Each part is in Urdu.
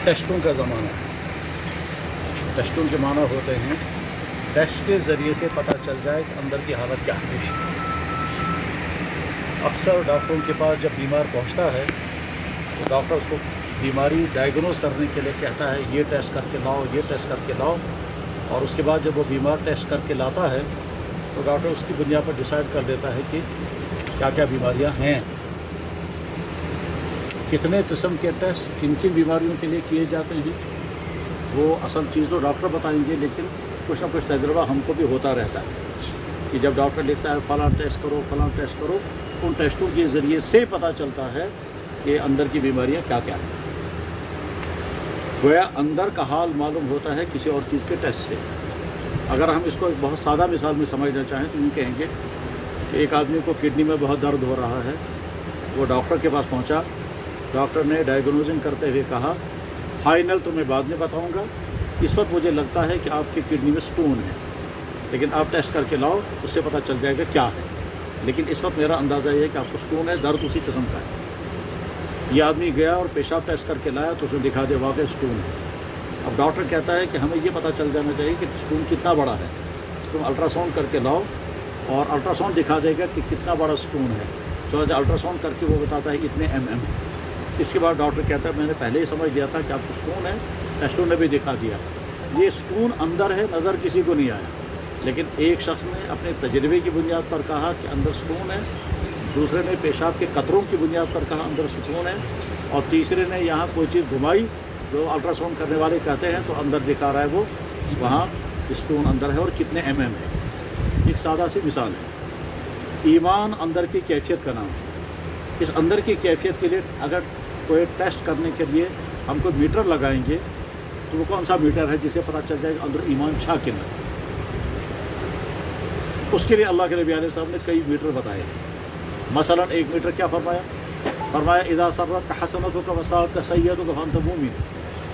ٹیسٹوں کا زمانہ ہے۔ ٹیسٹوں کے معنی ہوتے ہیں ٹیسٹ کے ذریعے سے پتہ چل جائے کہ اندر کی حالت کیا ہے۔ اکثر ڈاکٹروں کے پاس جب بیمار پہنچتا ہے تو ڈاکٹر اس کو بیماری ڈائیگنوز کرنے کے لیے کہتا ہے یہ ٹیسٹ کر کے لاؤ، یہ ٹیسٹ کر کے لاؤ، اور اس کے بعد جب وہ بیمار ٹیسٹ کر کے لاتا ہے تو ڈاکٹر اس کی بنیاد پر ڈیسائیڈ کر دیتا ہے کہ کیا کیا بیماریاں ہیں، کتنے قسم کے ٹیسٹ کن کن بیماریوں کے لیے کیے جاتے ہیں۔ وہ اصل چیز تو ڈاکٹر بتائیں گے، لیکن کچھ نہ کچھ تجربہ ہم کو بھی ہوتا رہتا ہے کہ جب ڈاکٹر لکھتا ہے فلاں ٹیسٹ کرو، فلاں ٹیسٹ کرو، ان ٹیسٹوں کے ذریعے سے پتہ چلتا ہے کہ اندر کی بیماریاں کیا کیا ہیں۔ گویا اندر کا حال معلوم ہوتا ہے کسی اور چیز کے ٹیسٹ سے۔ اگر ہم اس کو ایک بہت سادہ مثال میں سمجھنا چاہیں تو یوں کہیں گے کہ ایک آدمی کو کڈنی میں بہت درد ہو رہا ہے، وہ ڈاکٹر کے پاس پہنچا، ڈاکٹر نے ڈائیگنوزنگ کرتے ہوئے کہا فائنل تو میں بعد میں بتاؤں گا، اس وقت مجھے لگتا ہے کہ آپ کی کڈنی میں سٹون ہے، لیکن آپ ٹیسٹ کر کے لاؤ، اس سے پتہ چل جائے گا کیا ہے، لیکن اس وقت میرا اندازہ یہ ہے کہ آپ کو سٹون ہے، درد اسی قسم کا ہے۔ یہ آدمی گیا اور پیشاب ٹیسٹ کر کے لایا تو اس نے دکھا دیا واقعی سٹون ہے۔ اب ڈاکٹر کہتا ہے کہ ہمیں یہ پتہ چل جانا چاہیے کہ سٹون کتنا بڑا ہے، تم الٹرا ساؤنڈ کر کے لاؤ اور الٹرا ساؤنڈ دکھا دے گا کہ کتنا بڑا سٹون ہے۔ چلو الٹرا ساؤنڈ کر کے وہ بتاتا ہے اتنے ایم ایم ہے۔ اس کے بعد ڈاکٹر کہتا ہے میں نے پہلے ہی سمجھ لیا تھا کہ آپ کو سٹون ہے، ٹیسٹوں نے بھی دکھا دیا۔ یہ سٹون اندر ہے، نظر کسی کو نہیں آیا، لیکن ایک شخص نے اپنے تجربے کی بنیاد پر کہا کہ اندر سٹون ہے، دوسرے نے پیشاب کے قطروں کی بنیاد پر کہا اندر سٹون ہے، اور تیسرے نے یہاں کوئی چیز گھمائی جو الٹرا ساؤنڈ کرنے والے کہتے ہیں تو اندر دکھا رہا ہے وہ وہاں سٹون اندر ہے اور کتنے ایم ایم ہے۔ ایک سادہ سی مثال ہے۔ ایمان اندر کی کیفیت کا نام ہے۔ اس اندر کی کیفیت کے لیے اگر کوئی ٹیسٹ کرنے کے لیے ہم کوئی میٹر لگائیں گے تو وہ کون سا میٹر ہے جسے پتہ چل جائے گا اندر ایمان چھا کے نہ۔ اس کے لیے اللہ کے نبی علیہ السلام نے کئی میٹر بتائے ہیں۔ مثلا ایک میٹر کیا فرمایا اذا سرت حسنتک وساءت سیئتک فانت مومن،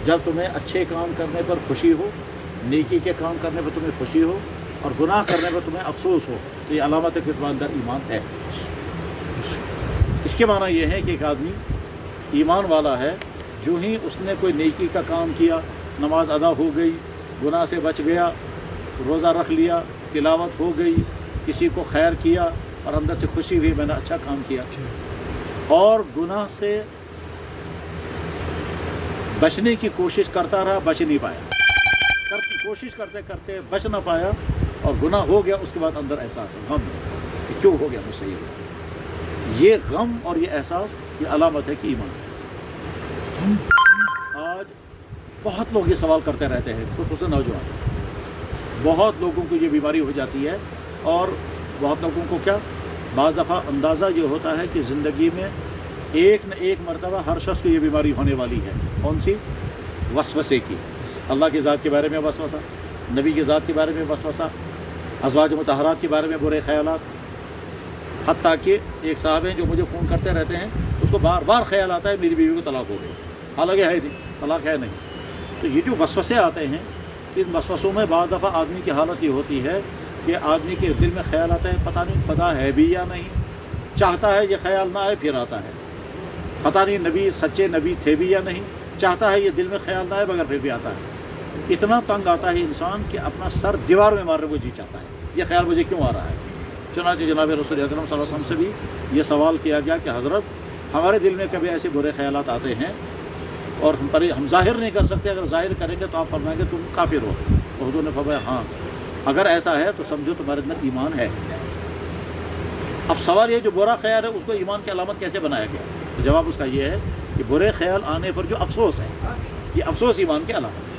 جب تمہیں اچھے کام کرنے پر خوشی ہو، نیکی کے کام کرنے پر تمہیں خوشی ہو اور گناہ کرنے پر تمہیں افسوس ہو، تو یہ علامت ہے کہ تمہارے اندر ایمان ہے۔ اس کے معنی یہ ہے کہ ایک آدمی ایمان والا ہے جو ہی اس نے کوئی نیکی کا کام کیا، نماز ادا ہو گئی، گناہ سے بچ گیا، روزہ رکھ لیا، تلاوت ہو گئی، کسی کو خیر کیا اور اندر سے خوشی ہوئی میں نے اچھا کام کیا، اور گناہ سے بچنے کی کوشش کرتا رہا، بچ نہیں پایا، کوشش کرتے کرتے بچ نہ پایا اور گناہ ہو گیا، اس کے بعد اندر احساس ہے غم کہ کیوں ہو گیا مجھ سے یہ غم اور یہ احساس، یہ علامت ہے کہ ایمان ہے۔ آج بہت لوگ یہ سوال کرتے رہتے ہیں، خصوصاً نوجوان، بہت لوگوں کو یہ بیماری ہو جاتی ہے، اور بہت لوگوں کو کیا بعض دفعہ اندازہ یہ ہوتا ہے کہ زندگی میں ایک نہ ایک مرتبہ ہر شخص کو یہ بیماری ہونے والی ہے۔ کون سی؟ وسوسے کی، اللہ کی ذات کے بارے میں وسوسہ، نبی کی ذات کے بارے میں وسوسہ، ازواج مطہرات کے بارے میں برے خیالات۔ حتیٰ کہ ایک صاحب ہیں جو مجھے فون کرتے رہتے ہیں، اس کو بار بار خیال آتا ہے میری بیوی کو طلاق ہو گئی، حالانکہ ہے نہیں، طلاق ہے نہیں۔ تو یہ جو وسوسے آتے ہیں، ان وسوسوں میں بعض دفعہ آدمی کی حالت یہ ہوتی ہے کہ آدمی کے دل میں خیال آتا ہے پتہ نہیں خدا ہے بھی یا نہیں، چاہتا ہے یہ خیال نہ آئے پھر آتا ہے، پتہ نہیں نبی سچے نبی تھے بھی یا نہیں، چاہتا ہے یہ دل میں خیال نہ آئے مگر پھر بھی آتا ہے۔ اتنا تنگ آتا ہے انسان کہ اپنا سر دیوار میں مارنے کو جی چاہتا ہے، یہ خیال مجھے کیوں آ رہا ہے۔ چنانچہ جناب رسول اکرم صلی اللہ علیہ وسلم سے بھی یہ سوال کیا گیا کہ حضرت ہمارے دل میں کبھی ایسے برے خیالات آتے ہیں اور ہم ظاہر نہیں کر سکتے، اگر ظاہر کریں گے تو آپ فرمائیں گے تم کافر ہو۔ تو حضور نے فرمایا ہاں اگر ایسا ہے تو سمجھو تمہارے اندر ایمان ہے۔ اب سوال یہ جو برا خیال ہے اس کو ایمان کی علامت کیسے بنایا گیا؟ تو جواب اس کا یہ ہے کہ برے خیال آنے پر جو افسوس ہے، یہ افسوس ایمان کی علامت ہے۔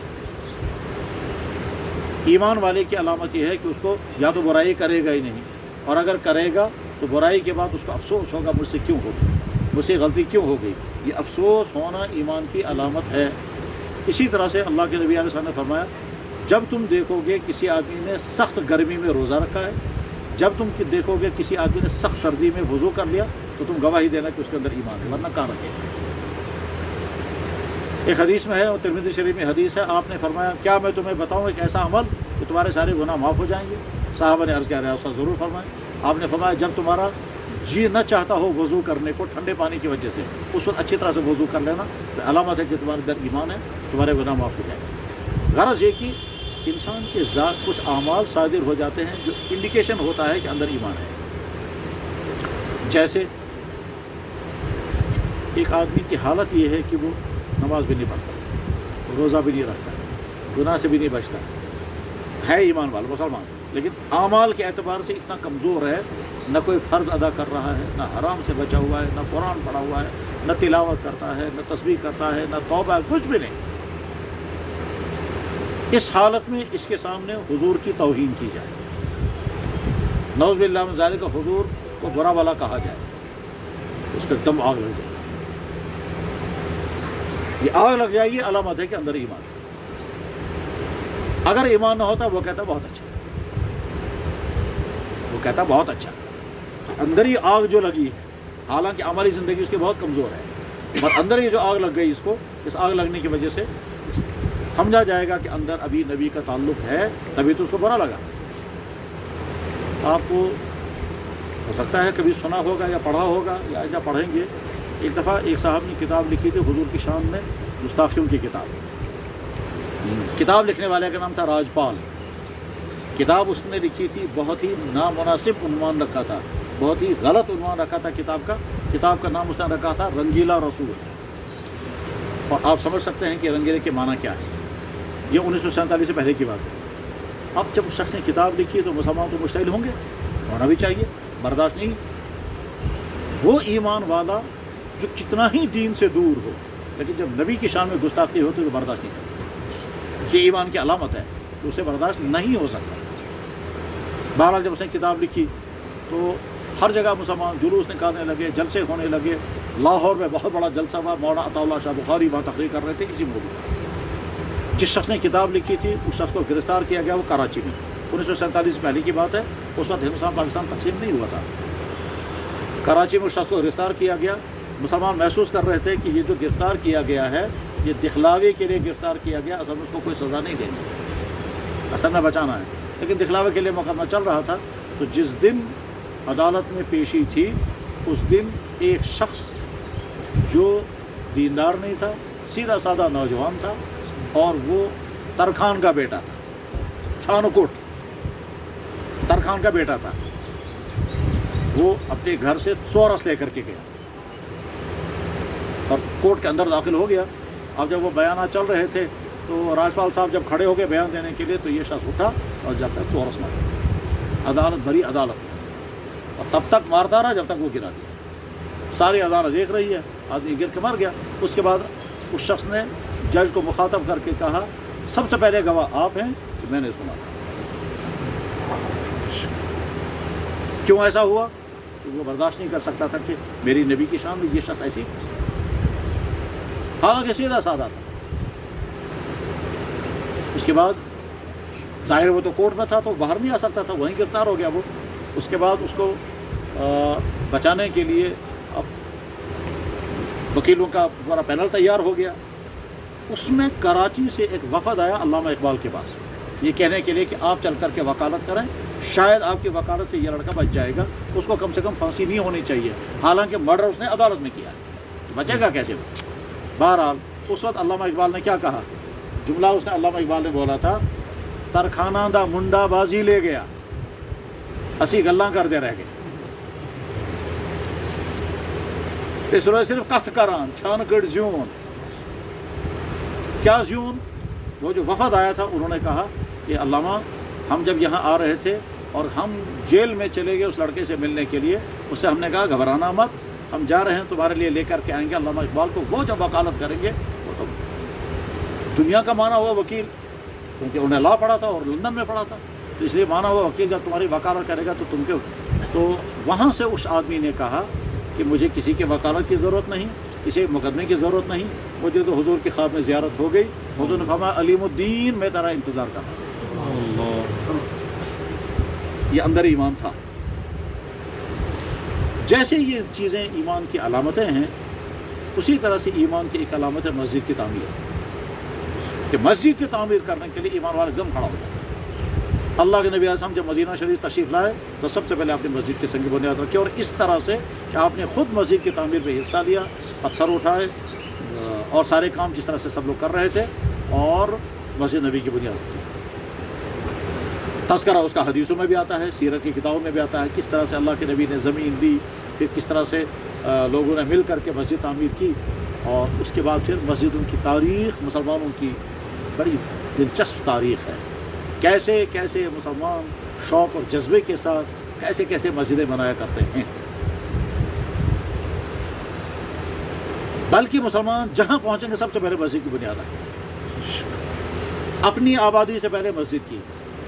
ایمان والے کی علامت یہ ہے کہ اس کو یا تو برائی کرے گا ہی نہیں، اور اگر کرے گا تو برائی کے بعد اس کو افسوس ہوگا مجھ سے کیوں ہو گئی، مجھ سے غلطی کیوں ہو گئی۔ یہ افسوس ہونا ایمان کی علامت ہے۔ اسی طرح سے اللہ کے نبی علیہ السلام نے فرمایا جب تم دیکھو گے کسی آدمی نے سخت گرمی میں روزہ رکھا ہے، جب تم دیکھو گے کسی آدمی نے سخت سردی میں وضو کر لیا، تو تم گواہی دینا کہ اس کے اندر ایمان ہے، ورنہ کہاں رکھے۔ ایک حدیث میں ہے اور ترمذی شریف میں حدیث ہے، آپ نے فرمایا کیا میں تمہیں بتاؤں ایک ایسا عمل کہ تمہارے سارے گناہ معاف ہو جائیں گے؟ صحابہ نے عرض کیا رہا ہے ضرور فرمائیں۔ آپ نے فرمایا جب تمہارا جی نہ چاہتا ہو وضو کرنے کو ٹھنڈے پانی کی وجہ سے، اس وقت اچھی طرح سے وضو کر لینا تو علامت ہے کہ تمہارے اندر ایمان ہے، تمہارے گناہ معاف ہو جائیں گے۔ غرض یہ کہ انسان کے ذات کچھ اعمال صادر ہو جاتے ہیں جو انڈیکیشن ہوتا ہے کہ اندر ایمان ہے۔ جیسے ایک آدمی کی حالت یہ ہے کہ وہ نماز بھی نہیں پڑھتا، روزہ بھی نہیں رکھتا، گناہ سے بھی نہیں بچتا، ہے ایمان والا مسلمان، لیکن اعمال کے اعتبار سے اتنا کمزور ہے، نہ کوئی فرض ادا کر رہا ہے، نہ حرام سے بچا ہوا ہے، نہ قرآن پڑھا ہوا ہے، نہ تلاوت کرتا ہے، نہ تسبیح کرتا ہے، نہ توبہ، کچھ بھی نہیں۔ اس حالت میں اس کے سامنے حضور کی توہین کی جائے، نعوذ باللہ من ذالک، حضور کو برا والا کہا جائے، اس کا دم آگ لگ جائے، یہ آگ لگ جائے گی، علامت ہے کہ اندر ایمان ہے۔ اگر ایمان نہ ہوتا وہ کہتا بہت اچھا، وہ کہتا بہت اچھا، اندر ہی آگ جو لگی ہے، حالانکہ عملی زندگی اس کی بہت کمزور ہے، پر اندر ہی جو آگ لگ گئی اس کو، اس آگ لگنے کی وجہ سے سمجھا جائے گا کہ اندر ابھی نبی کا تعلق ہے، تبھی تو اس کو برا لگا۔ آپ کو ہو سکتا ہے کبھی سنا ہوگا یا پڑھا ہوگا یا پڑھیں گے، ایک دفعہ ایک صاحب نے کتاب لکھی تھی حضور کی شان میں، گستاخیوں کی کتاب لکھنے والے کا نام تھا راجپال۔ کتاب اس نے لکھی تھی، بہت ہی نامناسب عنوان رکھا تھا، بہت ہی غلط عنوان رکھا تھا کتاب کا نام اس نے رکھا تھا رنگیلا رسول، اور آپ سمجھ سکتے ہیں کہ رنگیلے کے معنی کیا ہے، یہ 1947 سے پہلے کی بات ہے۔ اب جب اس شخص نے کتاب لکھی تو مسلمان تو مشتعل ہوں گے، ہونا بھی چاہیے، برداشت نہیں۔ وہ ایمان والا جو کتنا ہی دین سے دور ہو، لیکن جب نبی کی شان میں گستاخی ہوتی تو برداشت نہیں کرتا، یہ ایمان کی علامت ہے، تو اسے برداشت نہیں ہو سکتا۔ بہرحال جب اس نے کتاب لکھی تو ہر جگہ مسلمان جلوس نکالنے لگے، جلسے ہونے لگے۔ لاہور میں بہت بڑا جلسہ ہوا، مولانا عطا اللہ شاہ بخاری وہاں تقریر کر رہے تھے اسی موضوع پر۔ جس شخص نے کتاب لکھی تھی اس شخص کو گرفتار کیا گیا، وہ کراچی میں، 1947 سے پہلے کی بات ہے، اس وقت ہندوستان پاکستان تقسیم نہیں ہوا تھا۔ کراچی میں اس شخص کو گرفتار کیا گیا۔ مسلمان محسوس کر رہے تھے کہ یہ جو گرفتار کیا گیا ہے یہ دکھلاوے کے لیے گرفتار کیا گیا، اصل میں اس کو کوئی سزا نہیں دینی، اصل میں بچانا ہے، لیکن دکھلاوے کے لیے مقدمہ چل رہا تھا۔ تو جس دن عدالت میں پیشی تھی اس دن ایک شخص جو دیندار نہیں تھا، سیدھا سادہ نوجوان تھا، اور وہ ترخان کا بیٹا تھا، چھانکوٹ ترخان کا بیٹا تھا، وہ اپنے گھر سے چورس لے کر کے گیا اور کورٹ کے اندر داخل ہو گیا۔ اب جب وہ بیانات چل رہے تھے تو راجپال صاحب جب کھڑے ہو گئے بیان دینے کے لیے تو یہ شخص اٹھا اور جب تک چورس مارا، عدالت بھری عدالت، اور تب تک مارتا رہا جب تک وہ گرا دیا۔ ساری عدالت دیکھ رہی ہے، آدمی گر کے مر گیا۔ اس کے بعد اس شخص نے جج کو مخاطب کر کے کہا، سب سے پہلے گواہ آپ ہیں کہ میں نے اس کو مارا۔ کیوں ایسا ہوا؟ کہ وہ برداشت نہیں کر سکتا تھا کہ میری نبی کی شان میں یہ شخص ایسی، حالانکہ سیدھا سادہ تھا۔ اس کے بعد ظاہر وہ تو کورٹ میں تھا تو باہر نہیں آ سکتا تھا، وہیں گرفتار ہو گیا وہ۔ اس کے بعد اس کو بچانے کے لیے اب وکیلوں کا پورا پینل تیار ہو گیا۔ اس میں کراچی سے ایک وفد آیا علامہ اقبال کے پاس، یہ کہنے کے لیے کہ آپ چل کر کے وکالت کریں، شاید آپ کی وکالت سے یہ لڑکا بچ جائے گا، اس کو کم سے کم پھانسی نہیں ہونی چاہیے، حالانکہ مرڈر اس نے عدالت میں کیا ہے، بچے گا کیسے وہ؟ بہرحال اس وقت علامہ اقبال نے کیا کہا، جملہ اس نے علامہ اقبال نے بولا تھا، ترخانہ دا منڈا بازی لے گیا، اسی گلاں کر دے رہ گئے، اس روئے صرف کتھ کران چھان گڑ زیون۔ کیا زیون؟ وہ جو وفد آیا تھا انہوں نے کہا کہ علامہ ہم جب یہاں آ رہے تھے اور ہم جیل میں چلے گئے اس لڑکے سے ملنے کے لیے، اس سے ہم نے کہا گھبرانا مت، ہم جا رہے ہیں تمہارے لیے لے کر کے آئیں گے علامہ اقبال کو، وہ جب وکالت کریں گے وہ تو دنیا کا مانا ہوا وکیل، کیونکہ انہیں لا پڑھا تھا اور لندن میں پڑھا تھا، تو اس لیے مانا ہوا وکیل جب تمہاری وکالت کرے گا تو تم کیوں؟ تو وہاں سے اس آدمی نے کہا کہ مجھے کسی کے وکالت کی ضرورت نہیں، کسی مقدمے کی ضرورت نہیں، مجھے تو حضور کی خواب میں زیارت ہو گئی، حضور نے فرمایا علیم الدین میں تیرا انتظار کر رہا ہوں۔ یہ اندر ایمان تھا۔ جیسے یہ چیزیں ایمان کی علامتیں ہیں، اسی طرح سے ایمان کی ایک علامت ہے مسجد کی تعمیر، کہ مسجد کی تعمیر کرنے کے لیے ایمان والا ایک دم کھڑا ہو جائے، اللہ کے نبی علیہ السلام جب مدینہ شریف تشریف لائے تو سب سے پہلے آپ نے مسجد کی سنگ بنیاد رکھی، اور اس طرح سے کہ آپ نے خود مسجد کی تعمیر میں حصہ لیا، پتھر اٹھائے اور سارے کام جس طرح سے سب لوگ کر رہے تھے، اور مسجد نبی کی بنیاد رکھی۔ تذکرہ اس کا حدیثوں میں بھی آتا ہے، سیرت کی کتابوں میں بھی آتا ہے، کس طرح سے اللہ کے نبی نے زمین دی، پھر کس طرح سے لوگوں نے مل کر کے مسجد تعمیر کی، اور اس کے بعد پھر مسجدوں کی تاریخ مسلمانوں کی بڑی دلچسپ تاریخ ہے، کیسے کیسے مسلمان شوق اور جذبے کے ساتھ کیسے کیسے مسجدیں بنایا کرتے ہیں۔ بلکہ مسلمان جہاں پہنچیں گے سب سے پہلے مسجد کی بنیاد رکھیں، اپنی آبادی سے پہلے مسجد کی،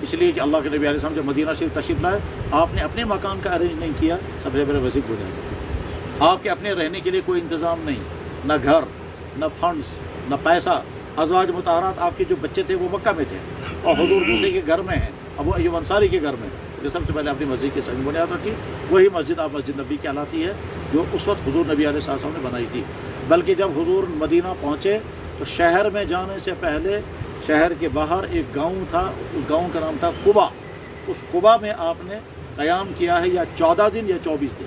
اس لیے کہ اللہ کے نبی علیہ السلام جب مدینہ شریف تشریف لائے آپ نے اپنے مکان کا ارینج نہیں کیا، سب سے پہلے مسجد کی بنیاد رکھی۔ آپ کے اپنے رہنے کے لیے کوئی انتظام نہیں، نہ گھر، نہ فنڈز، نہ پیسہ۔ ازواج مطہرات آپ کے جو بچے تھے وہ مکہ میں تھے، اور حضور دوسرے کے گھر میں ہیں، ابو ایوب انصاری کے گھر میں، جو سب سے پہلے اپنی مسجد کی سنگ بنیاد رکھی، وہی مسجد آپ مسجد نبی کہلاتی ہے، جو اس وقت حضور نبی علیہ السلام نے بنائی تھی۔ بلکہ جب حضور مدینہ پہنچے تو شہر میں جانے سے پہلے شہر کے باہر ایک گاؤں تھا، اس گاؤں کا نام تھا قبا۔ اس قبا میں آپ نے قیام کیا ہے، یا 14 دن یا 24 دن۔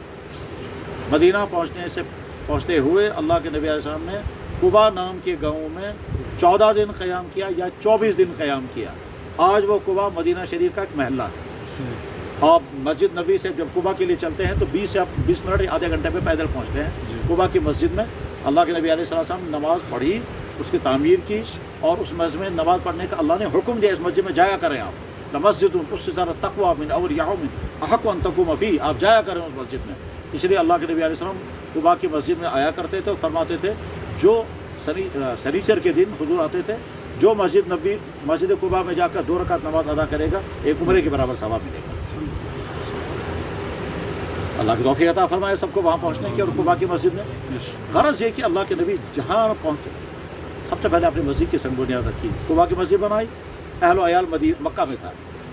مدینہ پہنچتے ہوئے اللہ کے نبی علیہ السلام نے قبا نام کے گاؤں میں 14 دن قیام کیا یا 24 دن قیام کیا۔ آج وہ قبا مدینہ شریف کا ایک محلہ ہے۔ آپ مسجد نبی سے جب قبا کے لیے چلتے ہیں تو 20 منٹ یا آدھے گھنٹے پہ پیدل پہنچتے ہیں قبا کی مسجد میں۔ اللہ کے نبی علیہ السلام نے نماز پڑھی، اس کی تعمیر کی، اور اس مسجد میں نماز پڑھنے کا اللہ نے حکم دیا، اس مسجد میں جایا کریں آپ، لمسجد اسست علی التقوی من اول یوم احق ان تقوم فیہ، آپ جایا کریں اس مسجد میں۔ اس لیے اللہ کے نبی علیہ السلام قبا کی مسجد میں آیا کرتے تھے اور فرماتے تھے جو سنیچر کے دن حضور آتے تھے، جو مسجد قبا میں جا کر 2 رکعت نماز ادا کرے گا ایک عمرے کے برابر ثواب ملے گا۔ اللہ کی توفیق عطا فرمائے سب کو وہاں پہنچنے کی، اور قبا کی مسجد میں غرض یہ کہ اللہ کے نبی جہاں پہنچے سب سے پہلے اپنی مسجد کی سنگ بنیاد رکھی، قبا کی مسجد بنائی، اہل و عیال مکہ میں تھا،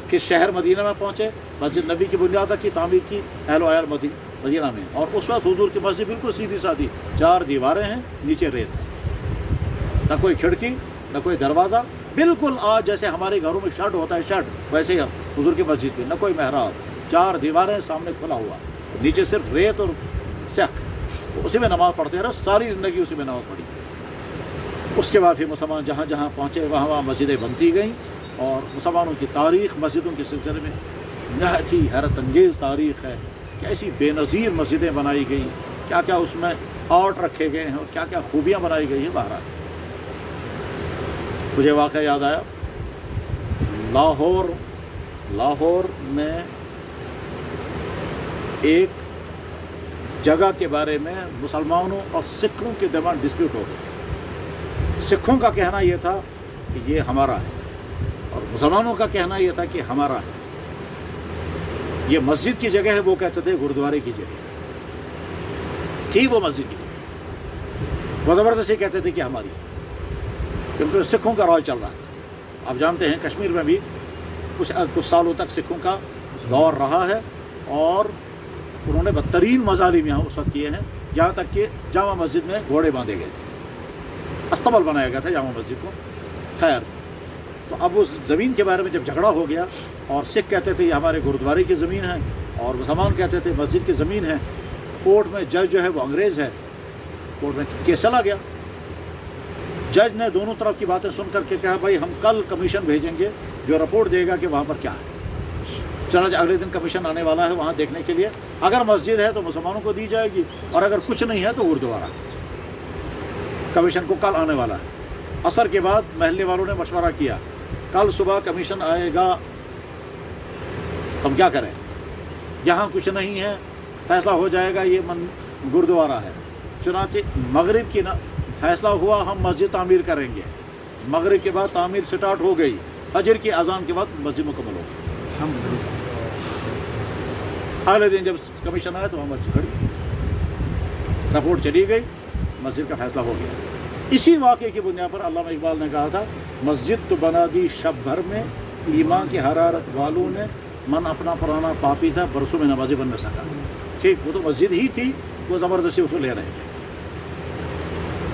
پھر شہر مدینہ میں پہنچے، مسجد نبی کی بنیاد رکھی، تعمیر کی، اہل و عیال مدینہ میں، اور اس وقت حضور کی مسجد بالکل سیدھی سادھی، 4 دیواریں ہیں، نیچے ریت ہے، نہ کوئی کھڑکی نہ کوئی دروازہ، بالکل آج جیسے ہمارے گھروں میں شیڈ ہوتا ہے شیڈ، ویسے ہی حضور کی مسجد میں نہ کوئی محراب، 4 دیواریں سامنے کھلا ہوا، نیچے صرف ریت اور سیخ، اسی میں نماز پڑھتے رہے، ساری زندگی اسی میں نماز پڑھی۔ اس کے بعد پھر مسلمان جہاں جہاں پہنچے وہاں وہاں مسجدیں بنتی گئیں، اور مسلمانوں کی تاریخ مسجدوں کے سلسلے میں نہایت ہی حیرت انگیز تاریخ ہے، کیسی بے نظیر مسجدیں بنائی گئیں، کیا کیا اس میں آرٹ رکھے گئے ہیں، اور کیا کیا خوبیاں بنائی گئی ہیں۔ بہرحال مجھے واقعہ یاد آیا، لاہور میں ایک جگہ کے بارے میں مسلمانوں اور سکھوں کے درمیان ڈسپیوٹ ہو گئی۔ سکھوں کا کہنا یہ تھا کہ یہ ہمارا ہے، اور مسلمانوں کا کہنا یہ تھا کہ ہمارا ہے، یہ مسجد کی جگہ ہے، وہ کہتے تھے گردوارے کی جگہ تھی، وہ مسجد کی جگہ، وہ زبردستی کہتے تھے کہ ہماری، کیونکہ سکھوں کا راج چل رہا ہے۔ آپ جانتے ہیں کشمیر میں بھی کچھ سالوں تک سکھوں کا دور رہا ہے، اور انہوں نے بدترین مظالم یہاں اس وقت کیے ہیں، یہاں تک کہ جامع مسجد میں گھوڑے باندھے گئے تھے، استبل بنایا گیا تھا جامع مسجد کو۔ خیر، تو اب اس زمین کے بارے میں جب جھگڑا ہو گیا، اور سکھ کہتے تھے یہ ہمارے گردوارے کی زمین ہے، اور مسلمان کہتے تھے مسجد کی زمین ہے، کورٹ میں جج جو ہے وہ انگریز ہے، کورٹ میں کیس چلا گیا۔ جج نے دونوں طرف کی باتیں سن کر کے کہا بھائی ہم کل کمیشن بھیجیں گے جو رپورٹ دے گا کہ وہاں پر کیا ہے۔ چنانچہ اگلے دن کمیشن آنے والا ہے وہاں دیکھنے کے لیے، اگر مسجد ہے تو مسلمانوں کو دی جائے گی، اور اگر کچھ نہیں ہے تو گردوارہ۔ کمیشن کو کل آنے والا ہے۔ عصر کے بعد محلے والوں نے مشورہ کیا، کل صبح کمیشن آئے گا، ہم کیا کریں؟ یہاں کچھ نہیں ہے، فیصلہ ہو جائے گا یہ گردوارہ ہے۔ چنانچہ مغرب کی فیصلہ ہوا ہم مسجد تعمیر کریں گے۔ مغرب کے بعد تعمیر سٹارٹ ہو گئی، فجر کی اذان کے بعد مسجد مکمل ہو گئی۔ اگلے دن جب کمیشن آیا تو وہاں مسجد کھڑی، رپورٹ چلی گئی، مسجد کا فیصلہ ہو گیا۔ اسی واقعے کی بنیاد پر علامہ اقبال نے کہا تھا مسجد تو بنا دی شب بھر میں، ایمان کی حرارت والوں نے، من اپنا پرانا پاپی تھا برسوں میں نمازی بن نہ سکا۔ ٹھیک، وہ تو مسجد ہی تھی، وہ زبردستی اس کو لے رہے تھے۔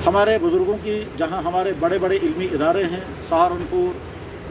ہمارے بزرگوں کی جہاں ہمارے بڑے بڑے علمی ادارے ہیں، سہارنپور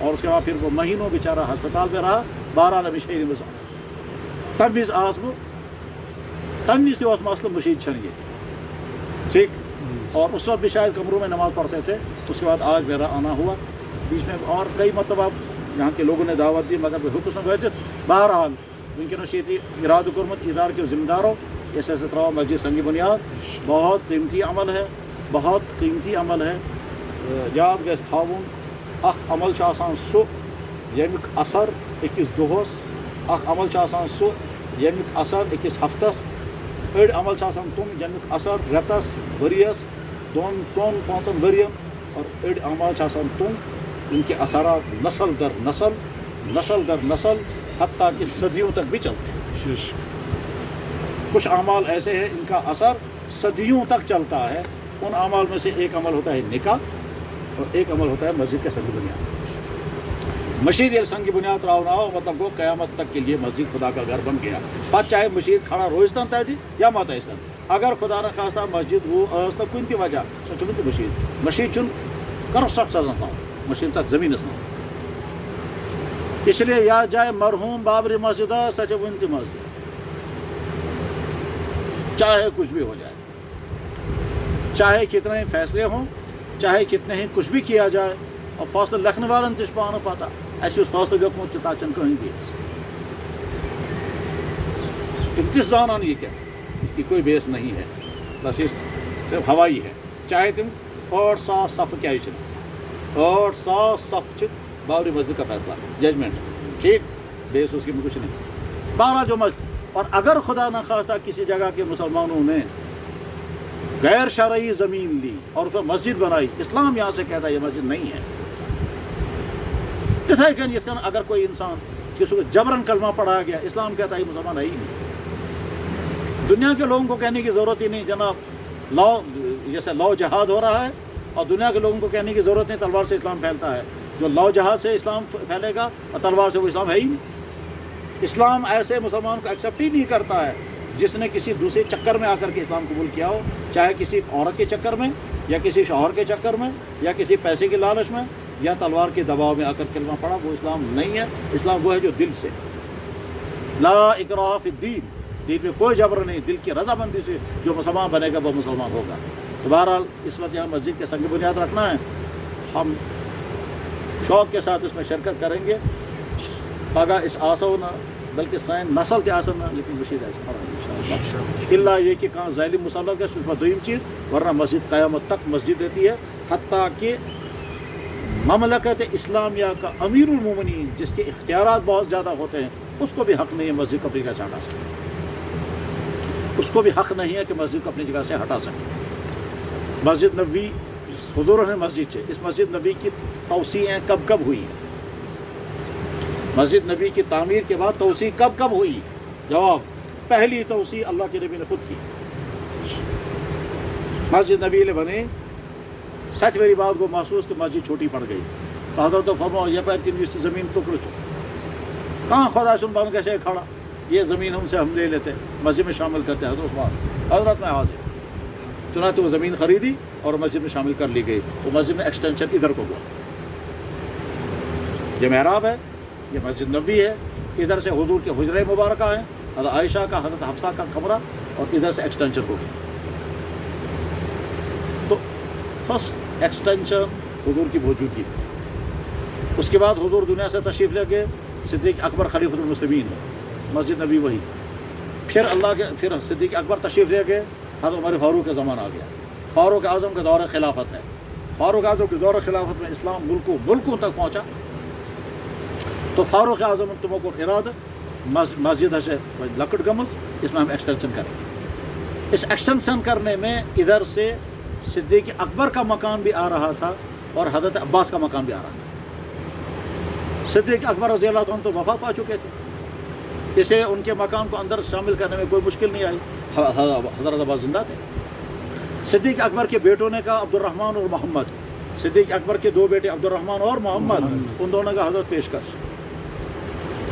اور اس کے بعد پھر وہ مہینوں بیچارہ ہسپتال میں رہا 12 مشہور مثال تم وز آس بہ تم وز تہ مسئلہ مشید چھن یہ ٹھیک اور اس وقت بھی شاید کمروں میں نماز پڑھتے تھے. اس کے بعد آج میرا آنا ہوا بیچ میں اور کئی مرتبہ یہاں کے لوگوں نے دعوت دی مگر حکم نہ وٲتِتھ. بہرحال ونکس ارادہ کورمت ادارہ کے ذمہ داروں اس ترو مسجد سنگ بنیاد. بہت قیمتی عمل ہے بہت قیمتی عمل ہے. یاد گژھِ تھاوُن اکھ عمل چھُ آسان سُہ ییٚمیُک اثر أکِس دۄہس اکھ عمل چھُ آسان سُہ ییٚمیُک اثر أکِس ہفتس أڑۍ عمل چھِ آسان تِم ییٚمیُک اثر رٮ۪تس ؤرِیس 2-4-5 ؤرین اور أڑۍ عمل چھِ آسان تِم ان کے اثرات نسل در نسل حتیٰ کہ صدیوں تک بھی چلتے ہیں. کچھ اعمال ایسے ہیں ان کا اثر صدیوں تک چلتا ہے. ان اعمال میں سے ایک عمل ہوتا ہے نکاح اور ایک عمل ہوتا ہے مسجد کے سنگ بنیاد. مشید یل سنگ بنیاد تراؤنا ہو مطلب وہ قیامت تک کے لیے مسجد خدا کا گھر بن گیا. پتہ چاہے مشید کھڑا روزتن تھی یا مت ٲسۍتن اگر خدا نخواستہ مسجد وہ ٲس نہٕ کُنہِ تہِ وجہ سۄ چھِ وٕنہِ تہِ مشید چھُنہٕ کنسٹرکٹ سزن تھاوُن مشید تک زمینس نہ. اس لیے یا جائے مرحوم بابری مسجد سۄ چھِ وٕنہِ تہِ مسجد چاہے کچھ بھی ہو جائے چاہے کتنے ہی فیصلے ہوں چاہے کتنے ہی کچھ بھی کیا جائے. اور فاصلہ لکھنے والن تہ پانہ پتہ اَسہِ یُس فاصلہ لیوکھمُت چھُ تتھ چھنہٕ کٕہٕنۍ بیس. تِم تہِ زانان یہ کیا اس کی کوئی بیس نہیں ہے بس یہ صرف ہوائی ہے. چاہے تم 8,000 صف کیا 8,000 صف چھ بابری مسجد کا فیصلہ ججمنٹ ٹھیک بیس اس کی میں کچھ نہیں. 12 جو اور اگر خدا نخواستہ کسی جگہ کے مسلمانوں نے غیر شرعی زمین لی اور اس پر مسجد بنائی اسلام یہاں سے کہتا ہے یہ مسجد نہیں ہے. تتھے کن یتھ کن اگر کوئی انسان کسی کو جبرن کلمہ پڑھایا گیا اسلام کہتا ہے یہ مسلمان ہے ہی نہیں. دنیا کے لوگوں کو کہنے کی ضرورت ہی نہیں جناب لا جیسے لا جہاد ہو رہا ہے اور دنیا کے لوگوں کو کہنے کی ضرورت نہیں تلوار سے اسلام پھیلتا ہے. جو لا جہاد سے اسلام پھیلے گا اور تلوار سے وہ اسلام ہے ہی نہیں. اسلام ایسے مسلمان کو ایکسیپٹ ہی نہیں کرتا ہے جس نے کسی دوسرے چکر میں آ کر کے اسلام قبول کیا ہو چاہے کسی عورت کے چکر میں یا کسی شوہر کے چکر میں یا کسی پیسے کے لالچ میں یا تلوار کے دباؤ میں آ کر کلمہ پڑھا. وہ اسلام نہیں ہے. اسلام وہ ہے جو دل سے لا اکراہ فی الدین دین میں کوئی جبر نہیں دل کی رضامندی سے جو مسلمان بنے گا وہ مسلمان ہوگا. تو بہرحال اس وقت یہاں مسجد کے سنگ بنیاد رکھنا ہے. ہم شوق کے ساتھ اس میں شرکت کریں گے. پگہ اس آسو نہ بلکہ سائن نسل تہ آسن لیکن مشید آسہ اللہ یہ کہ کہاں ظالم مسلط گژھِ سُہ چھُ دوٚیِم چیز ورنہ مسجد قیامت تک مسجد رہتی ہے. حتیٰ کہ مملکت اسلامیہ کا امیر المومنین جس کے اختیارات بہت زیادہ ہوتے ہیں اس کو بھی حق نہیں ہے مسجد کو اپنی جگہ سے ہٹا سکے. اس کو بھی حق نہیں ہے کہ مسجد کو اپنی جگہ سے ہٹا سکے. مسجد نبوی حضور نے مسجد سے اس مسجد نبوی کی توسیعیں کب ہوئی ہیں. مسجد نبی کی تعمیر کے بعد توسیع کب ہوئی. جواب پہلی توسیع اللہ کے نبی نے خود کی. مسجد نبی نے بنے 7ویں بات کو محسوس کہ مسجد چھوٹی پڑ گئی تو حضرت فرماؤ یہ پیر کی زمین ٹکڑ چکا کہاں خدا سن بن کیسے کھڑا یہ زمین ہم سے ہم لے لیتے مسجد میں شامل کرتے حضرت عثمان حضرت میں حاضر. چنانچہ وہ زمین خریدی اور مسجد میں شامل کر لی گئی. تو مسجد میں ایکسٹینشن ادھر کو ہوا. یہ محراب ہے یہ مسجد نبوی ہے. ادھر سے حضور کے حجرہ مبارکہ ہیں حضرت عائشہ کا حضرت حفصہ کا کمرہ اور ادھر سے ایکسٹینشن ہو گئی. تو فرسٹ ایکسٹینشن حضور کی موجودگی. اس کے بعد حضور دنیا سے تشریف لے کے صدیق اکبر خلیفۃ المسلمین مسجد نبی وہی. پھر صدیق اکبر تشریف لے کے حضرت عمر فاروق کا زمانہ آ گیا. فاروق اعظم کا دور خلافت ہے. فاروق اعظم کے دور خلافت میں اسلام ملکوں تک پہنچا. تو فاروق اعظم تمو کو ارادہ مسجد ہے لکٹ گمز اس میں ہم ایکسٹینشن کریں گے. اس ایکسٹینشن کرنے میں ادھر سے صدیق اکبر کا مکان بھی آ رہا تھا اور حضرت عباس کا مکان بھی آ رہا تھا. صدیق اکبر رضی اللہ عنہ تو وفات پا چکے تھے اسے ان کے مکان کو اندر شامل کرنے میں کوئی مشکل نہیں آئی. حضرت عباس زندہ تھے. صدیق اکبر کے بیٹوں نے کہا عبد الرحمن اور محمد. صدیق اکبر کے 2 بیٹے عبد الرحمن اور محمد ان دونوں کا حضرت پیشکش.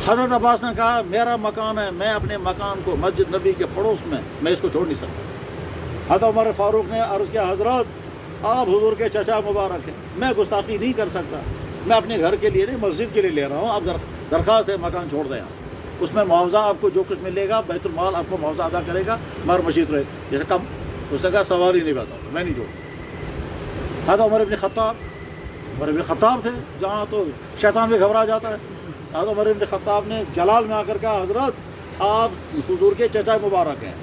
حضرت عباس نے کہا میرا مکان ہے میں اپنے مکان کو مسجد نبی کے پڑوس میں اس کو چھوڑ نہیں سکتا. حضرت عمر فاروق نے عرض کیا حضرت آپ حضور کے چچا مبارک ہیں میں گستاخی نہیں کر سکتا میں اپنے گھر کے لیے نہیں مسجد کے لیے لے رہا ہوں. آپ درخواست ہے مکان چھوڑ دیں آپ, اس میں معاوضہ آپ کو جو کچھ ملے گا بیت المال آپ کو معاوضہ ادا کرے گا, مگر مسجد رہے جیسے کم. اس نے کہا سوال ہی نہیں بتا, میں نہیں چھوڑوں. حضرت عمر بن خطاب تھے, جہاں تو شیطان بھی گھبرا جاتا ہے. حضرت عمر بن خطاب نے جلال میں آ کر کہا حضرت آپ حضور کے چچا مبارک ہیں,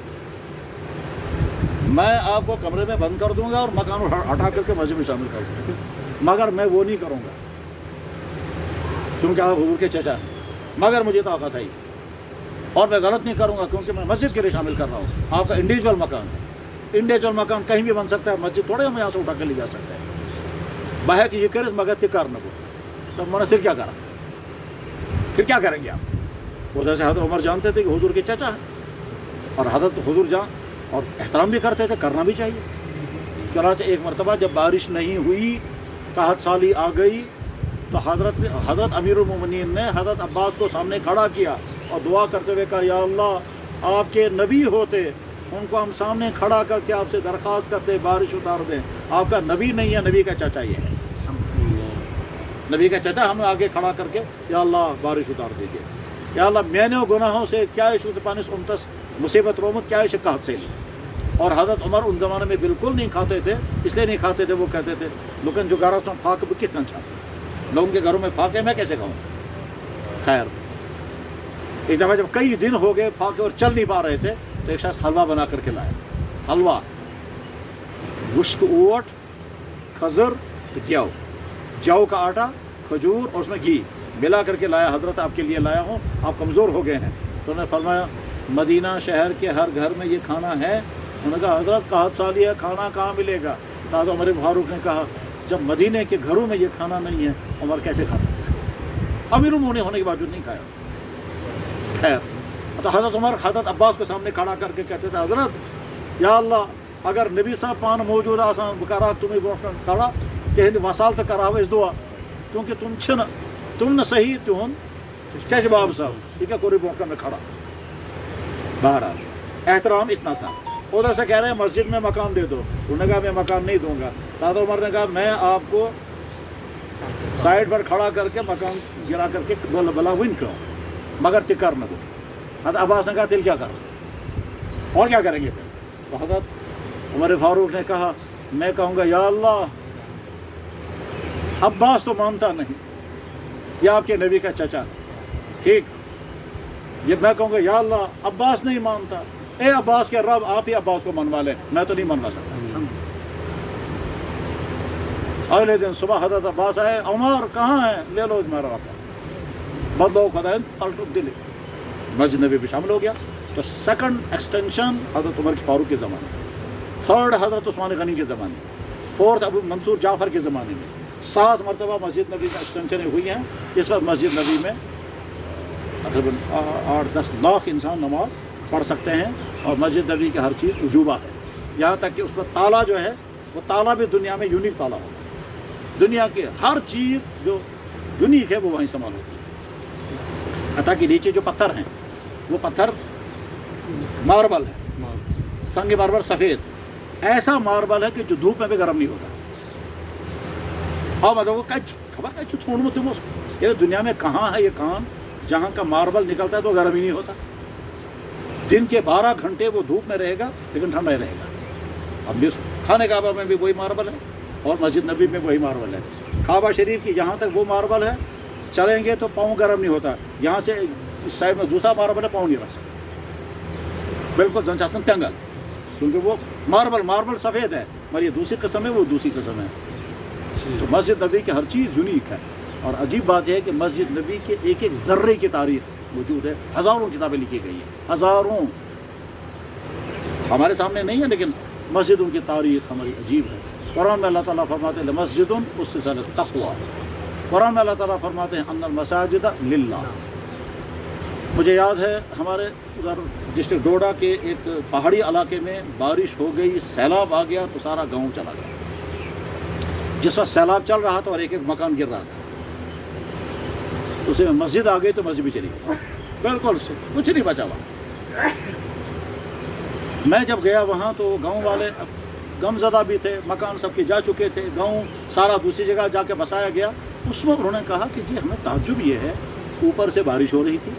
میں آپ کو کمرے میں بند کر دوں گا اور مکان ہٹا کر کے مسجد میں شامل کر دوں گا, مگر میں وہ نہیں کروں گا کیونکہ آپ حضور کے چچا ہیں, مگر مجھے طاقت ہے اور میں غلط نہیں کروں گا کیونکہ میں مسجد کے لیے شامل کر رہا ہوں. آپ کا انڈیویجول مکان ہے, انڈیویجول مکان کہیں بھی بن سکتا ہے, مسجد تھوڑے ہم یہاں سے اٹھا کر لے جا سکتے ہیں. بہہ کہ یہ کرے مگر تکار نہ ہو, تب منستر کیا کرا, پھر کیا کریں گے آپ؟ ادھر سے حضرت عمر جانتے تھے کہ حضور کے چچا ہیں اور حضرت حضور جان اور احترام بھی کرتے تھے, کرنا بھی چاہیے. چنانچہ ایک مرتبہ جب بارش نہیں ہوئی, قحط سالی آ گئی, تو حضرت امیر المومنین نے حضرت عباس کو سامنے کھڑا کیا اور دعا کرتے ہوئے کہا یا اللہ آپ کے نبی ہوتے, ان کو ہم سامنے کھڑا کر کے آپ سے درخواست کرتے بارش اتار دیں. آپ کا نبی نہیں ہے, نبی کا چچا یہ ہے, نبی کا چچا ہم آگے کھڑا کر کے یا اللہ بارش اتار دیجیے. یا اللہ میں نے گناہوں سے کیا شوت پانس امتس مصیبت رومت کیا شکایت سے لی. اور حضرت عمر ان زمانے میں بالکل نہیں کھاتے تھے, اس لیے نہیں کھاتے تھے, وہ کہتے تھے لیکن جو گھر پھاک کس طرح کھاتے, لوگوں کے گھروں میں پھاکے میں کیسے کھاؤں. خیر ایک دفعہ جب کئی دن ہو گئے پھاکے اور چل نہیں پا رہے تھے تو ایک شخص حلوہ بنا کر کے لائے. حلوہ خشک اوٹ, کھجور, گیہوں, جو کا آٹا, کھجور اور اس میں گھی ملا کر کے لایا. حضرت آپ کے لیے لایا ہوں, آپ کمزور ہو گئے ہیں. تو انہوں نے فرمایا مدینہ شہر کے ہر گھر میں یہ کھانا ہے. انہوں نے کہا حضرت قحط سالی ہے, کھانا کہاں ملے گا. حضرت عمر فاروق نے کہا جب مدینہ کے گھروں میں یہ کھانا نہیں ہے عمر کیسے کھا سکتا ہے, امیر المومنین ہونے کے باوجود نہیں کھایا. خیر تو حضرت عمر حضرت عباس کے سامنے کھڑا کر کے کہتے تھے حضرت یا اللہ اگر نبی صاحب پان موجود آسان بکارا تمہیں برونٹ کھڑا تہند وصال تو کرا اس دعا کیونکہ تم نہ صحیح تہن چچ باب صاحب ٹھیک ہے کوری برونٹ میں کھڑا. بہرحال احترام اتنا تھا. ادھر سے کہہ رہے ہیں مسجد میں مکان دے دو, انہوں نے کہا میں مکان نہیں دوں گا. حضرت عمر نے کہا میں آپ کو سائڈ پر کھڑا کر کے مکان گرا کر کے بلا ون کیوں مگر تکر نہ دو. حضرت عباس نے کہا تل کیا کرو اور کیا کریں گے پھر. تو حضرت عمر فاروق نے کہا میں کہوں گا یا اللہ عباس تو مانتا نہیں, یہ آپ کے نبی کا چچا ٹھیک, یہ میں کہوں گا یا اللہ عباس نہیں مانتا, اے عباس کے رب آپ ہی عباس کو منوا لیں, میں تو نہیں منوا سکتا. اگلے دن صبح حضرت عباس آئے, عمر کہاں ہے, لے لو میرا رابطہ, بدو خدا الٹ دلی مسجد نبی بھی شامل ہو گیا. تو سیکنڈ ایکسٹینشن حضرت عمر فاروق کے زمانے میں, تھرڈ حضرت عثمان غنی کے زمانے میں, فورتھ ابو منصور جعفر کے زمانے میں, 7 مرتبہ مسجد نبی میں ایکسٹینشنیں ہوئی ہیں. اس وقت مسجد نبی میں تقریباً 8-10 لاکھ انسان نماز پڑھ سکتے ہیں اور مسجد نبی کی ہر چیز وجوبہ ہے. یہاں تک کہ اس پر تالا جو ہے وہ تالا بھی دنیا میں یونیک تالا ہوگا, دنیا کی ہر چیز جو یونیک ہے وہ وہیں استعمال ہوتی ہے. حتیٰ کہ نیچے جو پتھر ہیں وہ پتھر ماربل ہے, سنگ ماربل سفید, ایسا ماربل ہے کہ جو دھوپ میں بھی گرم نہیں ہوتا. اور مطلب خبر ہے چھوڑ مت یہ دنیا میں کہاں ہے یہ کان جہاں کا ماربل نکلتا ہے تو گرم ہی نہیں ہوتا. دن کے 12 گھنٹے وہ دھوپ میں رہے گا لیکن ٹھنڈا ہی رہے گا. اب خانہ کعبہ میں بھی وہی ماربل ہے اور مسجد نبی میں وہی ماربل ہے. کعبہ شریف کی جہاں تک وہ ماربل ہے چلیں گے تو پاؤں گرم نہیں ہوتا. یہاں سے اس سائڈ میں دوسرا ماربل ہے, پاؤں نہیں رکھ سکتے, بالکل زنچاسن تنگل, کیونکہ وہ ماربل سفید ہے مگر یہ دوسری قسم ہے, وہ دوسری قسم ہے. تو مسجد نبی کی ہر چیز یونیک ہے. اور عجیب بات یہ ہے کہ مسجد نبی کے ایک ایک ذرے کی تاریخ موجود ہے. ہزاروں کتابیں لکھی گئی ہیں, ہزاروں, ہمارے سامنے نہیں ہے لیکن مسجدوں کی تاریخ ہماری عجیب ہے. قرآن میں اللہ تعالیٰ فرماتے ہیں مسجد اسست علی التقویٰ, قرآن میں اللہ تعالیٰ فرماتے ہیں ان المساجد للہ. مجھے یاد ہے ہمارے ادھر ڈسٹرکٹ ڈوڈا کے ایک پہاڑی علاقے میں بارش ہو گئی, سیلاب آ گیا تو سارا گاؤں چلا گیا. جس وقت سیلاب چل رہا تھا اور ایک ایک مکان گر رہا تھا, اسے میں مسجد آ گئی تو مسجد بھی چلی گئی, بالکل کچھ نہیں بچا وہاں. میں جب گیا وہاں تو گاؤں والے غم زدہ بھی تھے, مکان سب کے جا چکے تھے, گاؤں سارا دوسری جگہ جا کے بسایا گیا. اس وقت انہوں نے کہا کہ جی ہمیں تعجب یہ ہے، اوپر سے بارش ہو رہی تھی،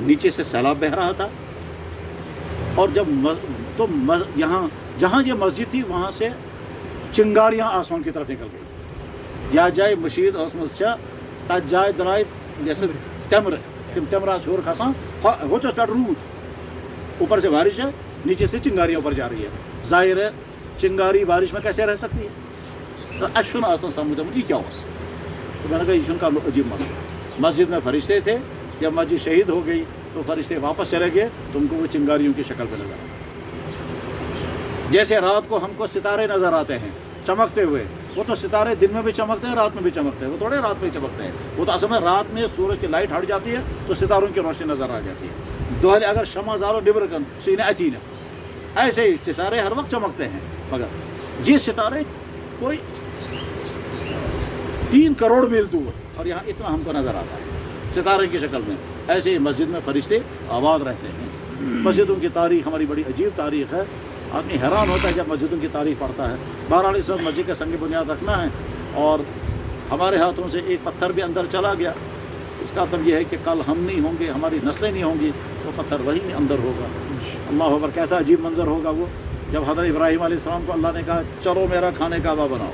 نیچے سے سیلاب بہہ رہا تھا، اور یہاں جہاں یہ مسجد تھی وہاں سے چنگاریاں آسمان کی طرف نکل گئی، یا جائے مشید ٲسمٕژ چھےٚ تَتھ جایہِ درائے جیسے تمرٕ، تم تمرٕ آسہٕ ہیوٚر کھسان، ہوٚتھس پٮ۪ٹھ روٗد، اوپر سے بارش ہے، نیچے سے چنگاریاں اوپر جا رہی ہے، ظاہر ہے چنگاری بارش میں کیسے رہ سکتی ہے؟ تو اَسہِ چھُنہٕ آز تام سمجھ آمُت یہ کیا اوس، تو میں نے کہا یہ چھُنہٕ کانٛہہ عجیب مسئلہ، مسجد میں فرشتے تھے، جب مسجد شہید ہو گئی تو فرشتے واپس چلے گئے، تم کو وہ چنگاریوں کی شکل میں نظر آئے، جیسے رات کو ہم کو ستارے نظر آتے ہیں چمکتے ہوئے، وہ تو ستارے دن میں بھی چمکتے ہیں، رات میں بھی چمکتے ہیں، وہ تھوڑے رات میں چمکتے ہیں، وہ تو اصل میں رات میں سورج کی لائٹ ہٹ جاتی ہے تو ستاروں کی روشنی نظر آ جاتی ہے، دۄہلہِ اگر شمع زالو نبرکن سُہ یی نہٕ اَتھی نہٕ، ایسے ہی ستارے ہر وقت چمکتے ہیں، مگر یہ ستارے کوئی 3 کروڑ میل دور، اور یہاں اتنا ہم کو نظر آتا ہے ستارے کی شکل میں، ایسے ہی مسجد میں فرشتے آباد رہتے ہیں۔ مسجدوں کی تاریخ ہماری بڑی عجیب تاریخ ہے، آدمی حیران ہوتا ہے جب مسجدوں کی تاریخ پڑھتا ہے۔ بہرحال اس وقت مسجد کا سنگ بنیاد رکھنا ہے، اور ہمارے ہاتھوں سے ایک پتھر بھی اندر چلا گیا، اس کا مطلب یہ ہے کہ کل ہم نہیں ہوں گے، ہماری نسلیں نہیں ہوں گی، وہ پتھر وہیں اندر ہوگا۔ اللہ اکبر، کیسا عجیب منظر ہوگا وہ، جب حضرت ابراہیم علیہ السلام کو اللہ نے کہا چلو میرا خانہ کعبہ بناؤ،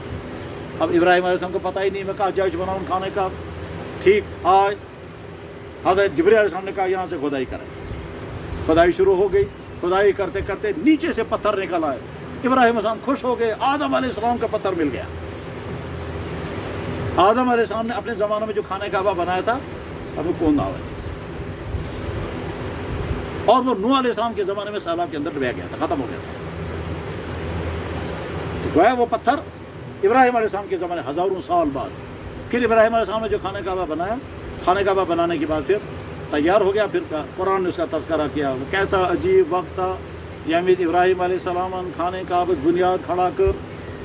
اب ابراہیم علیہ السلام کو پتہ ہی نہیں میں کہا جائز بناؤں خانہ کعبہ، ٹھیک آج حضرت جبرائیل علیہ السلام نے کہا یہاں سے کھدائی کریں، کھدائی شروع ہو گئی، کھدائی کرتے کرتے نیچے سے پتھر نکل آئے، ابراہیم علیہ السلام خوش ہو گئے، آدم علیہ السلام کا پتھر مل گیا۔ آدم علیہ السلام نے اپنے زمانے میں جو خانہ کعبہ بنایا تھا اب وہ کون دعوت تھی، اور وہ نوح علیہ السلام کے زمانے میں سیلاب کے اندر ڈبیا گیا تھا، ختم ہو گیا تھا، تو گویا وہ پتھر ابراہیم علیہ السلام کے زمانے ہزاروں سال بعد پھر ابراہیم علیہ السلام نے جو خانہ کعبہ بنایا، خانہ کعبہ بنانے کے بعد پھر تیار ہو گیا، پھر قرآن نے اس کا تذکرہ کیا، وہ کیسا عجیب وقت تھا یمت ابراہیم علیہ السلام خانہ کعبہ بنیاد کھڑا کر،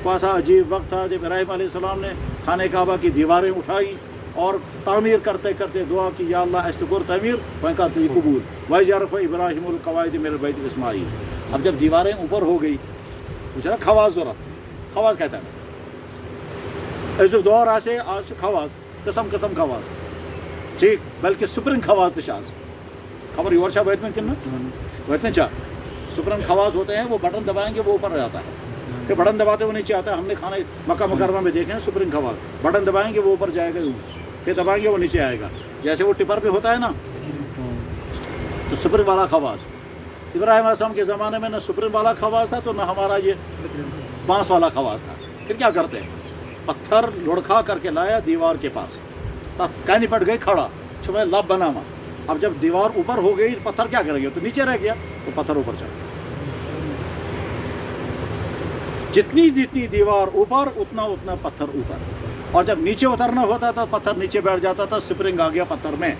کیسا عجیب وقت تھا جب ابراہیم علیہ السلام نے خانہ کعبہ کی دیواریں اٹھائیں اور تعمیر کرتے کرتے دعا کی یا اللہ اس کو تعمیر وہیں کرتے ہی قبول وَيَرْفَعُ إِبْرَاهِيمُ الْقَوَاعِدَ مِنَ الْبَيْتِ وَإِسْمَاعِيلُ۔ اب جب دیواریں اوپر ہو گئی بچارا خواص ضرورت، خواص کہتا ہے ایسے دور آسے آج سے خواص قسم قسم خواص ٹھیک، بلکہ سپرنگ خواص تشاز خبر یور چھا ویت میں کن ویت میں چاہ سپرنگ خواص ہوتے ہیں، وہ بٹن دبائیں گے وہ اوپر جاتا ہے، پھر بٹن دباتے وہ نیچے آتا ہے، ہم نے خانہ مکہ مکرمہ میں دیکھے ہیں سپرنگ خواص، بٹن دبائیں گے وہ اوپر جائے گا، پھر دبائیں گے وہ نیچے آئے گا، جیسے وہ ٹپر پہ ہوتا ہے نا، تو سپرنگ والا خواص ابراہیم علیہ السلام کے زمانے میں نہ سپرنگ والا خواص تھا تو نہ ہمارا یہ بانس والا خواص تھا، پھر کیا کرتے ہیں پتھر لڑکھا کر کے لایا دیوار کے پاس، کہنی پڑ گئی کھڑا چھوئے لب بناوا، اب جب دیوار اوپر ہو گئی پتھر کیا کرے گا، تو نیچے رہ گیا تو پتھر اوپر چڑھ گیا، جتنی جتنی دیوار اوپر اتنا اتنا پتھر اوپر، اور جب نیچے اترنا ہوتا تھا پتھر نیچے بیٹھ جاتا تھا، سپرنگ آ گیا پتھر میں،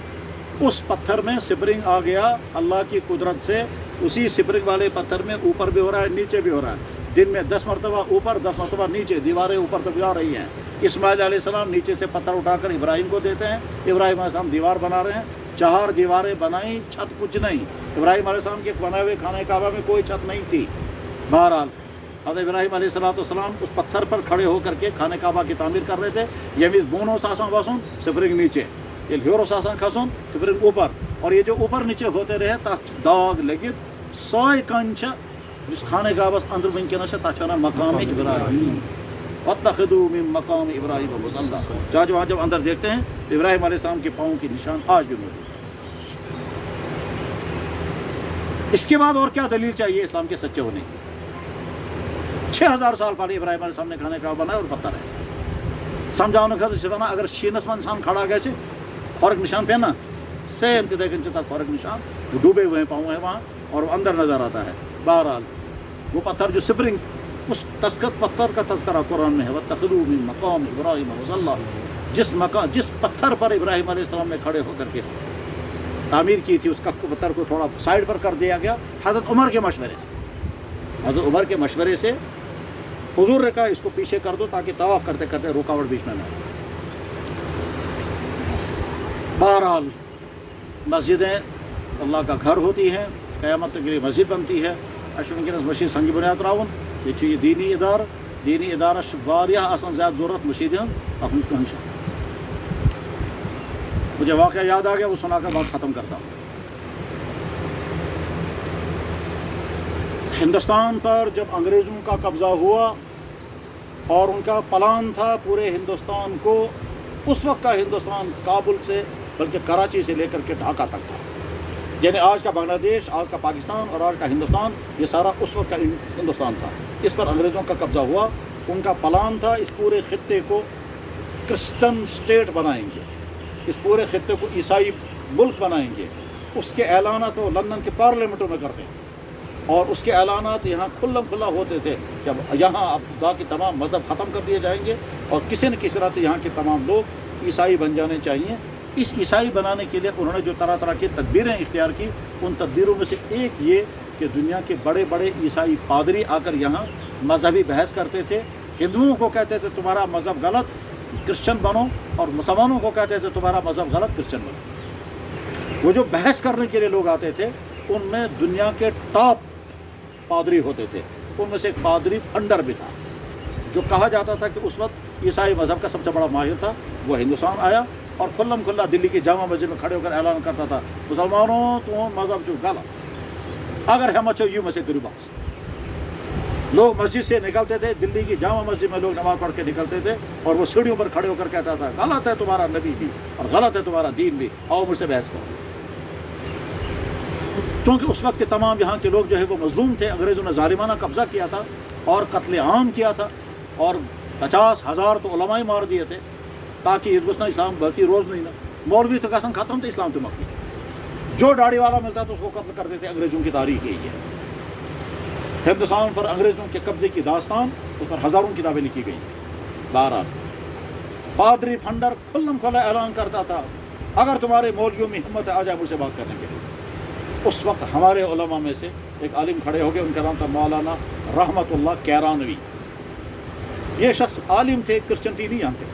اس پتھر میں سپرنگ آ گیا اللہ کی قدرت سے، اسی سپرنگ والے پتھر میں اوپر بھی ہو رہا ہے نیچے بھی ہو رہا ہے، دن میں 10 مرتبہ اوپر 10 مرتبہ نیچے، دیواریں اوپر تک جا رہی ہیں۔ اسماعیل علیہ السلام نیچے سے پتھر اٹھا کر ابراہیم کو دیتے ہیں، ابراہیم علیہ السلام دیوار بنا رہے ہیں، 4 دیواریں بنائیں، چھت کچھ نہیں، ابراہیم علیہ السلام کے بنائے ہوئے خانہ کعبہ میں کوئی چھت نہیں تھی۔ بہرحال حضرت ابراہیم علیہ السلام اس پتھر پر کھڑے ہو کر کے خانہ کعبہ کی تعمیر کر رہے تھے، یمیز بونوس آسان وسن سپرنگ نیچے، یہ ہیوروس آسان کھسن سپرنگ اوپر، اور یہ جو اوپر نیچے ہوتے رہے تک داغ لگت سوئے کن جس خانہ کعبس اندر ونکس تک مقام ابراہیم واتخذوا من مقام ابراہیم مصلی، جہاں وہاں جب اندر دیکھتے ہیں تو ابراہیم علیہ السلام کے پاؤں کے نشان آج بھی موجود۔ اس کے بعد اور کیا دلیل چاہیے اسلام کے سچے ہونے کی؟ 6000 سال پہلے ابراہیم علیہ السلام نے خانہ کعبہ بنایا اور پتھر ہے سمجھاؤ خاطر اگر شینس من انسان کھڑا گئے کھورک نشان پہ نا سیم تتھے کن کھورک نشان، وہ ڈوبے ہوئے پاؤں ہیں وہاں اور وہ اندر نظر آتا ہے۔ بہرحال وہ پتھر جو سپرنگ، اس پتھر کا تذکرہ قرآن میں ہے، واتخذوا من مقام ابراہیم مصلی، جس پتھر پر ابراہیم علیہ السلام نے کھڑے ہو کر کے تعمیر کی تھی، اس کا پتھر کو تھوڑا سائڈ پر کر دیا گیا حضرت عمر کے مشورے سے، حضرت عمر کے مشورے سے حضور نے کہا اس کو پیچھے کر دو تاکہ طواف کرتے کرتے رکاوٹ بیچ میں نہ آئے۔ بہرحال مسجدیں اللہ کا گھر ہوتی ہیں، قیامت تک کے لیے مسجد بنتی ہے، ونکس مشید سنگ بنیاد تراؤن، یہ دینی ادارہ واریاہ آسان زیادہ ضرورت مشید ہن اتھ منٛز کٕہٕنۍ شک۔ مجھے واقعہ یاد آ گیا، وہ سنا کر بات ختم کرتا ہوں۔ ہندوستان پر جب انگریزوں کا قبضہ ہوا اور ان کا پلان تھا پورے ہندوستان کو، اس وقت کا ہندوستان کابل سے بلکہ کراچی سے لے کر کے ڈھاکہ تک تھا، یعنی آج کا بنگلہ دیش، آج کا پاکستان اور آج کا ہندوستان، یہ سارا اس وقت کا ہندوستان تھا۔ اس پر انگریزوں کا قبضہ ہوا، ان کا پلان تھا اس پورے خطے کو کرسچن سٹیٹ بنائیں گے، اس پورے خطے کو عیسائی ملک بنائیں گے۔ اس کے اعلانات وہ لندن کے پارلیمنٹوں میں کرتے اور اس کے اعلانات یہاں کھلم کھلا ہوتے تھے کہ یہاں اب خدا کے تمام مذہب ختم کر دیے جائیں گے اور کسی نہ کسی طرح سے یہاں کے تمام لوگ عیسائی بن جانے چاہیے۔ اس عیسائی بنانے کے لیے انہوں نے جو طرح طرح کی تدبیریں اختیار کی، ان تدبیروں میں سے ایک یہ کہ دنیا کے بڑے بڑے عیسائی پادری آ کر یہاں مذہبی بحث کرتے تھے، ہندوؤں کو کہتے تھے تمہارا مذہب غلط، کرسچن بنو، اور مسلمانوں کو کہتے تھے تمہارا مذہب غلط، کرسچن بنو۔ وہ جو بحث کرنے کے لیے لوگ آتے تھے ان میں دنیا کے ٹاپ پادری ہوتے تھے، ان میں سے ایک پادری فنڈر بھی تھا جو کہا جاتا تھا کہ اس وقت عیسائی مذہب کا سب سے بڑا ماہر تھا۔ وہ ہندوستان آیا اور کھلم کھلا دلی کی جامع مسجد میں کھڑے ہو کر اعلان کرتا تھا، مسلمانوں تم مذہب جو غلط، اگر ہم اچھے یوں میں سے کرو باس۔ لوگ مسجد سے نکلتے تھے، دلی کی جامع مسجد میں لوگ نماز پڑھ کے نکلتے تھے اور وہ سیڑھیوں پر کھڑے ہو کر کہتا تھا غلط ہے تمہارا نبی بھی اور غلط ہے تمہارا دین بھی، آؤ مجھ سے بحث کرو۔ چونکہ اس وقت کے تمام یہاں کے لوگ جو ہے وہ مظلوم تھے، انگریزوں نے ظالمانہ قبضہ کیا تھا اور قتل عام کیا تھا اور 50,000 تو علماء مار دیے تھے تاکہ ادوسنا اسلام باقی روز نہیں نہ مولوی تو قسم ختم تھے، اسلام تو مقبول، جو داڑھی والا ملتا تو اس کو قتل کر دیتے۔ انگریزوں کی تاریخ یہی ہے۔ ہندوستان پر انگریزوں کے قبضے کی داستان، اس پر ہزاروں کتابیں لکھی گئی ہیں۔ بہرحال پادری فنڈر کھلم کھلا اعلان کرتا تھا اگر تمہارے مولویوں میں ہمت ہے آ جائے مجھ سے بات کرنے کے لیے۔ اس وقت ہمارے علماء میں سے ایک عالم کھڑے ہو گئے، ان کا نام تھا مولانا رحمت اللہ کیرانوی۔ یہ شخص عالم تھے، کرسچنٹی نہیں جانتے۔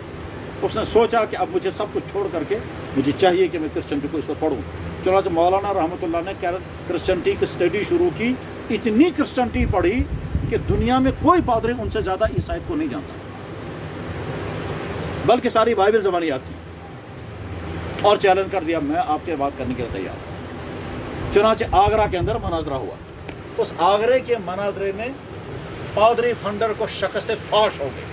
اس نے سوچا کہ اب مجھے سب کچھ چھوڑ کر کے مجھے چاہیے کہ میں کرسچنٹی کو اس وقت پڑھوں۔ چنانچہ مولانا رحمت اللہ نے کرسچنٹی کی اسٹڈی شروع کی، اتنی کرسچنٹی پڑھی کہ دنیا میں کوئی پادری ان سے زیادہ عیسائیت کو نہیں جانتا، بلکہ ساری بائبل زبانی یاد کی اور چیلنج کر دیا میں آپ کے بات کرنے کے لیے تیار ہوں۔ چنانچہ آگرہ کے اندر مناظرہ ہوا۔ اس آگرے کے مناظرے میں پادری فنڈر کو شکست فاش ہو گئی،